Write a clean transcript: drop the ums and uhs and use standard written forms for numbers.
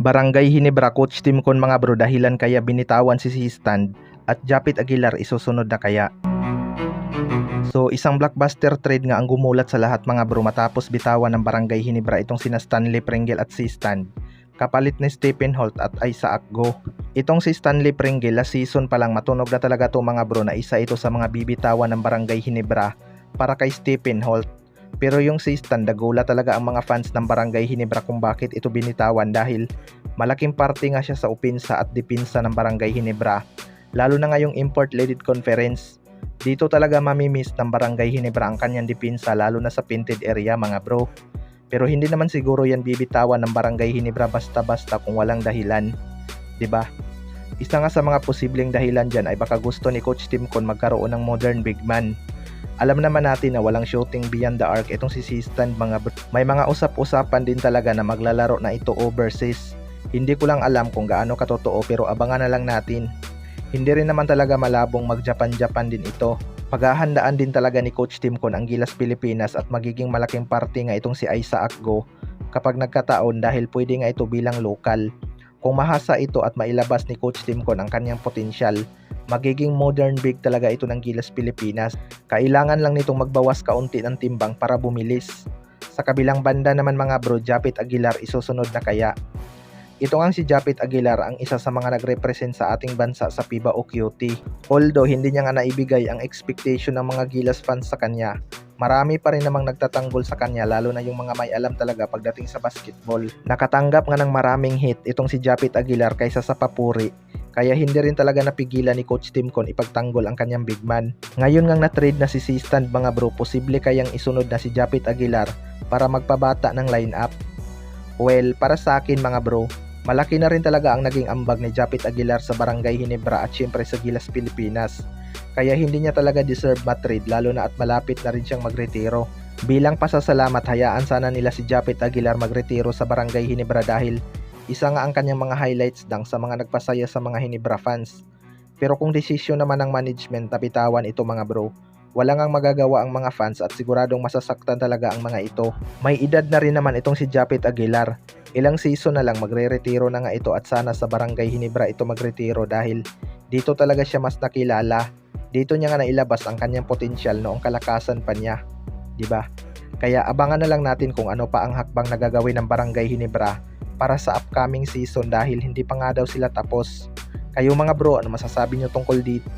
Barangay Hinebra coach team kon mga bro, dahilan kaya binitawan si Stand at Japit Aguilar isusunod na kaya. So isang blockbuster trade nga ang gumulat sa lahat mga bro matapos bitawan ng Barangay Hinebra itong sina Stanley Pringle at si Stand kapalit ni Stephen Holt at Isaac Go. Itong si Stanley Pringle last season pa lang matunog na talaga to mga bro na isa ito sa mga bibitawan ng Barangay Hinebra para kay Stephen Holt. Pero yung si Stan, nagula talaga ang mga fans ng Barangay Hinebra kung bakit ito binitawan dahil malaking parte nga siya sa opensa at dipinsa ng Barangay Hinebra. Lalo na ngayong import-led conference. Dito talaga mamimiss ng Barangay Hinebra ang kanyang dipinsa lalo na sa painted area mga bro. Pero hindi naman siguro yan bibitawan ng Barangay Hinebra basta-basta kung walang dahilan. 'Di ba? Isa nga sa mga posibleng dahilan dyan ay baka gusto ni Coach Timcon magkaroon ng modern big man. Alam naman natin na walang shooting beyond the arc itong si Stand mga bro. May mga usap-usapan din talaga na maglalaro na ito overseas. Hindi ko lang alam kung gaano katotoo pero abangan na lang natin. Hindi rin naman talaga malabong mag-Japan din ito. Paghahandaan din talaga ni Coach Timcon ang Gilas Pilipinas at magiging malaking parte nga itong si Isaac Go kapag nagkataon dahil pwede nga ito bilang lokal. Kung mahasa ito at mailabas ni Coach Timcon ang kanyang potensyal, magiging modern big talaga ito ng Gilas Pilipinas. Kailangan lang nitong magbawas kaunti ng timbang para bumilis. Sa kabilang banda naman mga bro, Japit Aguilar isusunod na kaya. Ito nga si Japit Aguilar ang isa sa mga nagrepresent sa ating bansa sa FIBA o QT. Although hindi niya nga naibigay ang expectation ng mga Gilas fans sa kanya, marami pa rin namang nagtatanggol sa kanya lalo na yung mga may alam talaga pagdating sa basketball. Nakatanggap nga ng maraming hit itong si Japit Aguilar kaysa sa papuri. Kaya hindi rin talaga napigilan ni Coach Timcon ipagtanggol ang kanyang big man. Ngayon ngang na-trade na si Stand mga bro, posible kayang isunod na si Japit Aguilar para magpabata ng lineup. Well, para sa akin mga bro, malaki na rin talaga ang naging ambag ni Japit Aguilar sa Barangay Hinebra at syempre sa Gilas Pilipinas. Kaya hindi niya talaga deserve ma-trade lalo na at malapit na rin siyang magretiro. Bilang pasasalamat, hayaan sana nila si Japit Aguilar magretiro sa Barangay Hinebra dahil isa nga ang kanyang mga highlights dang sa mga nagpasaya sa mga Hinebra fans. Pero kung desisyon naman ng management na bitawan ito mga bro, wala ngang magagawa ang mga fans at siguradong masasaktan talaga ang mga ito. May edad na rin naman itong si Japit Aguilar. Ilang season na lang magre-retiro na nga ito at sana sa Barangay Hinebra ito magretiro dahil dito talaga siya mas nakilala. Dito niya nga nailabas ang kanyang potensyal noong kalakasan pa niya. 'Di ba? Kaya abangan na lang natin kung ano pa ang hakbang na gagawin ng Barangay Hinebra para sa upcoming season dahil hindi pa nga daw sila tapos. Kayo mga bro, ano masasabi nyo tungkol dito?